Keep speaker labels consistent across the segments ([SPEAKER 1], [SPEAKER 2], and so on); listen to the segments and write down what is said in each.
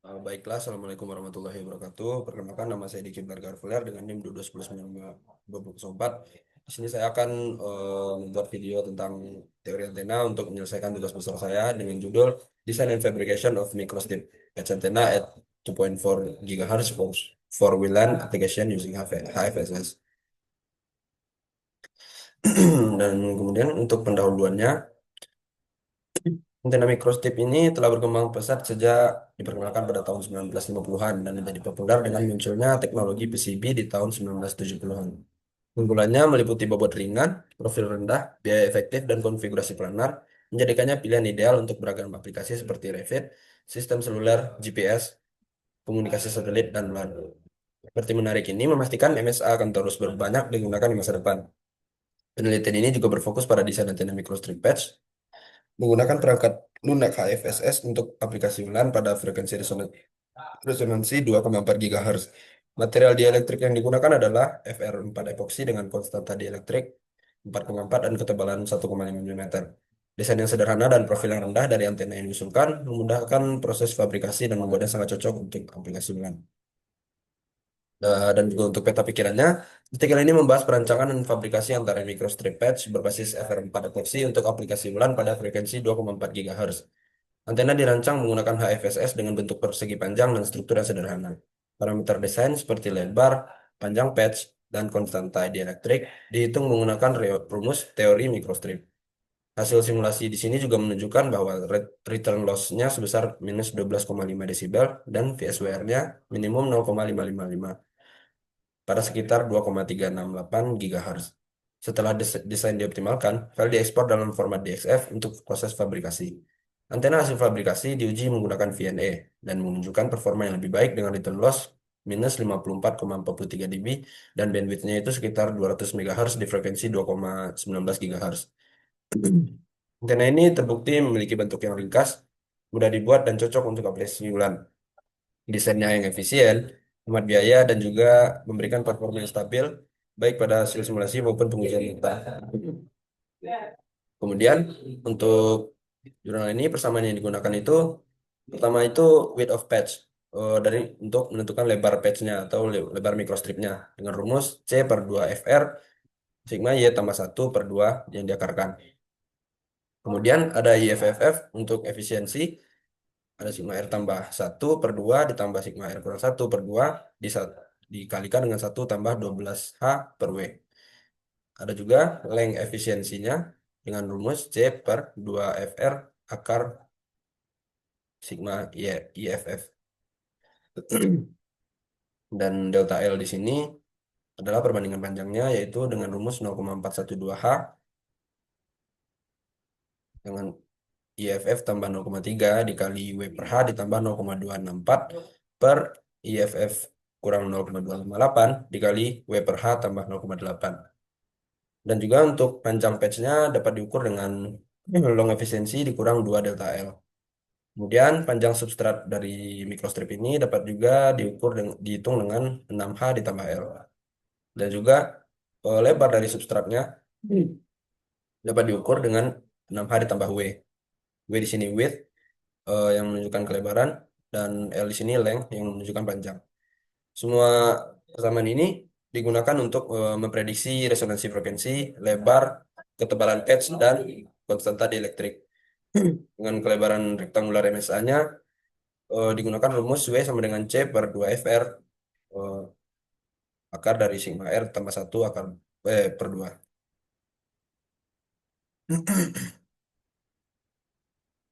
[SPEAKER 1] Baiklah, Assalamualaikum warahmatullahi wabarakatuh. Perkenalkan, nama saya Diki Garveler dengan NIM 1219204. Di sini saya akan membuat video tentang teori antena untuk menyelesaikan tugas besar saya dengan judul Design and Fabrication of Microstrip Patch Antenna at 2.4 GHz for WLAN application using HFSS. Dan kemudian untuk pendahuluannya, antena microstrip ini telah berkembang pesat sejak diperkenalkan pada tahun 1950-an dan menjadi populer dengan munculnya teknologi PCB di tahun 1970-an. Keunggulannya meliputi bobot ringan, profil rendah, biaya efektif, dan konfigurasi planar, menjadikannya pilihan ideal untuk beragam aplikasi seperti Revit, sistem seluler, GPS, komunikasi satelit, dan LAN. Seperti menarik ini memastikan MSA akan terus berbanyak digunakan di masa depan. Penelitian ini juga berfokus pada desain antena microstrip patch menggunakan perangkat lunak HFSS untuk aplikasi WLAN pada frekuensi resonansi 2,4 GHz. Material dieelektrik yang digunakan adalah FR4 epoksi dengan konstanta dieelektrik 4,4 dan ketebalan 1,5 mm. Desain yang sederhana dan profil yang rendah dari antena yang diusulkan memudahkan proses fabrikasi dan membuatnya sangat cocok untuk aplikasi WLAN. Dan juga untuk peta pikirannya, artikel ini membahas perancangan dan fabrikasi antara microstrip patch berbasis FR4 epoxy untuk aplikasi bulan pada frekuensi 2,4 GHz. Antena dirancang menggunakan HFSS dengan bentuk persegi panjang dan struktur yang sederhana. Parameter desain seperti lebar, panjang patch, dan konstanta dieelektrik dihitung menggunakan rumus teori microstrip. Hasil simulasi di sini juga menunjukkan bahwa return loss-nya sebesar minus 12,5 desibel dan VSWR-nya minimum 0,555 pada sekitar 2,368 GHz. Setelah desain dioptimalkan, file diekspor dalam format DXF untuk proses fabrikasi. Antena hasil fabrikasi diuji menggunakan VNA dan menunjukkan performa yang lebih baik dengan return loss minus 54,43 dB dan bandwidth-nya itu sekitar 200 MHz di frekuensi 2,19 GHz. Antena ini terbukti memiliki bentuk yang ringkas, mudah dibuat dan cocok untuk aplikasi bulan. Desainnya yang efisien, hemat biaya, dan juga memberikan performa yang stabil, baik pada hasil simulasi maupun pengujian nyata. Kemudian, untuk jurnal ini persamaan yang digunakan itu, pertama itu width of patch, dari untuk menentukan lebar patchnya atau lebar microstripnya dengan rumus C per 2 FR sigma Y tambah 1 per 2 yang diakarkan. Kemudian ada IFFF untuk efisiensi, ada sigma R tambah 1/2 ditambah sigma R kurang 1/2 dikalikan dengan 1 tambah 12H per W. Ada juga length efisiensinya dengan rumus C per 2FR akar sigma IFF. Dan delta L di sini adalah perbandingan panjangnya yaitu dengan rumus 0,412H dengan IFF tambah 0,3 dikali W per H ditambah 0,264 per IFF kurang 0,258 dikali W per H tambah 0,8. Dan juga untuk panjang patchnya dapat diukur dengan long efisiensi dikurang 2 delta L. Kemudian panjang substrat dari microstrip ini dapat juga dihitung dengan 6H ditambah L. Dan juga lebar dari substratnya dapat diukur dengan 6H ditambah W. W di sini width yang menunjukkan kelebaran dan L di sini length yang menunjukkan panjang. Semua persamaan ini digunakan untuk memprediksi resonansi frekuensi, lebar, ketebalan patch, dan konstanta dieelektrik. Dengan kelebaran rektangular MSA-nya digunakan rumus W sama dengan C per 2 FR eh, akar dari sigma R tambah 1 akar per 2.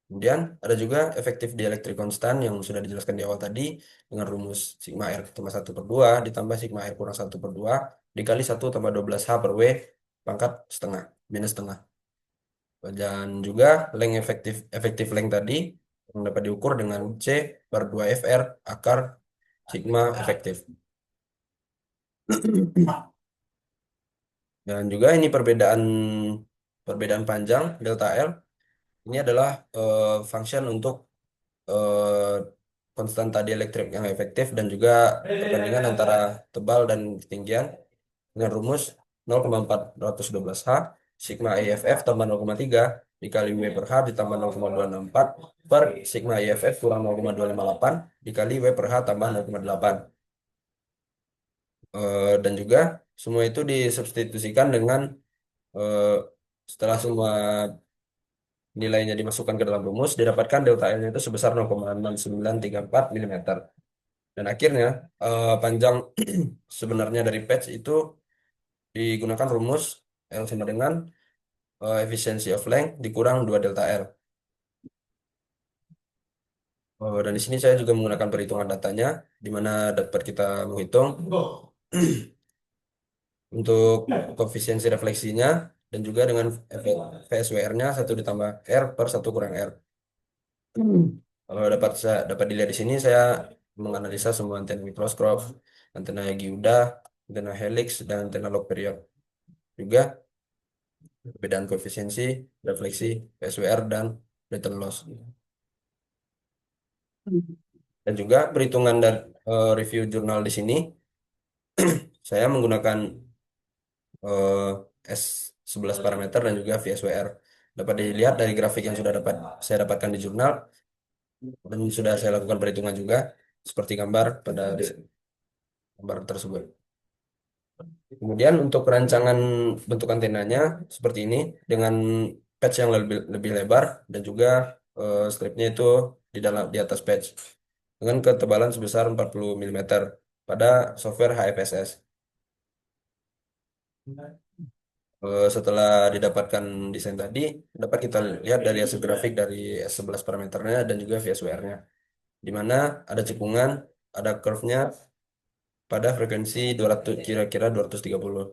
[SPEAKER 1] Kemudian ada juga efektif dielektrik konstan yang sudah dijelaskan di awal tadi dengan rumus sigma R tambah 1/2 ditambah sigma R kurang 1/2 dikali 1 tambah 12H per W pangkat setengah minus setengah. Dan juga length efektif length tadi yang dapat diukur dengan C per 2 FR akar sigma efektif. Dan juga ini perbedaan perbedaan panjang delta L ini adalah function untuk eh, konstanta dielektrik yang efektif dan juga perbandingan antara tebal dan ketinggian dengan rumus 0,412H sigma EFF tambah 0,3 dikali W per H ditambah 0,264 per sigma IFF kurang 0,258 dikali W per H tambah 0,8. Dan juga semua itu disubstitusikan dengan eh, setelah semua nilainya dimasukkan ke dalam rumus, didapatkan delta L-nya itu sebesar 0,6934 mm. Dan akhirnya panjang sebenarnya dari patch itu digunakan rumus L sama dengan efficiency of length dikurang 2 delta L. Dan di sini saya juga menggunakan perhitungan datanya, di mana dapat kita menghitung untuk koefisiensi refleksinya dan juga dengan VSWR-nya 1 ditambah R per 1 kurang R. Kalau dapat dilihat di sini, saya menganalisa semua antena mikroskop, antena Giuda, antena helix, dan antena log period. Juga perbedaan koefisiensi, refleksi, PSWR, dan return loss. Dan juga perhitungan dan review jurnal di sini, saya menggunakan eh, S11 parameter dan juga VSWR. Dapat dilihat dari grafik yang saya dapatkan di jurnal, dan sudah saya lakukan perhitungan juga, seperti gambar pada gambar tersebut. Kemudian untuk perancangan bentuk antenanya seperti ini dengan patch yang lebih lebih lebar dan juga stripnya itu di atas patch dengan ketebalan sebesar 40 mm pada software HFSS. Setelah didapatkan desain tadi, dapat kita lihat dari hasil grafik dari S11 parameternya dan juga VSWR-nya, di mana ada cekungan, ada curve-nya pada frekuensi 200 kira-kira 230.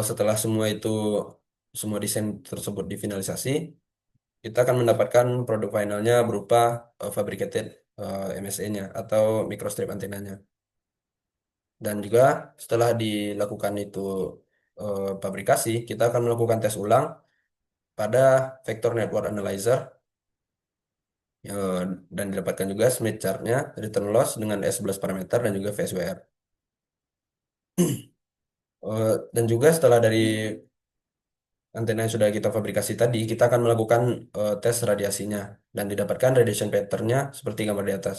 [SPEAKER 1] Setelah semua desain tersebut difinalisasi, kita akan mendapatkan produk finalnya berupa fabricated MSA-nya atau microstrip antenanya. Dan juga setelah dilakukan itu pabrikasi, kita akan melakukan tes ulang pada vector network analyzer eh, dan didapatkan juga Smith chart-nya, return loss dengan S11 parameter dan juga VSWR. Dan juga setelah dari antena yang sudah kita fabrikasi tadi, kita akan melakukan tes radiasinya dan didapatkan radiation pattern-nya seperti gambar di atas,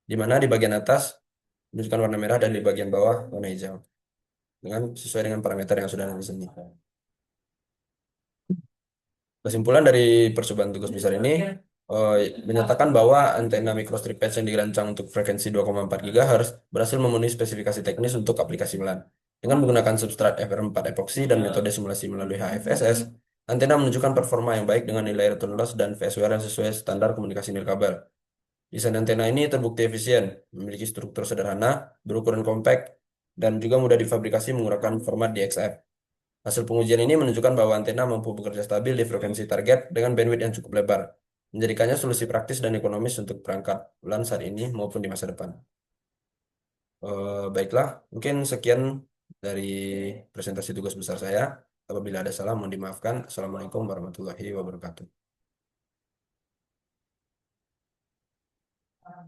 [SPEAKER 1] di mana di bagian atas menunjukkan warna merah dan di bagian bawah warna hijau, dengan sesuai dengan parameter yang sudah ada di sini. Kesimpulan dari percobaan tugas besar ini eh, menyatakan bahwa antena microstrip patch yang dirancang untuk frekuensi 2,4 GHz berhasil memenuhi spesifikasi teknis untuk aplikasi WLAN. Dengan menggunakan substrat FR4 epoxy dan metode simulasi melalui HFSS, antena menunjukkan performa yang baik dengan nilai return loss dan VSWR yang sesuai standar komunikasi nirkabel. Desain antena ini terbukti efisien, memiliki struktur sederhana, berukuran kompak, dan juga mudah difabrikasi menggunakan format DXF. Hasil pengujian ini menunjukkan bahwa antena mampu bekerja stabil di frekuensi target dengan bandwidth yang cukup lebar, menjadikannya solusi praktis dan ekonomis untuk perangkat bulan saat ini maupun di masa depan. Baiklah, mungkin sekian dari presentasi tugas besar saya. Apabila ada salah, mohon dimaafkan. Assalamualaikum warahmatullahi wabarakatuh.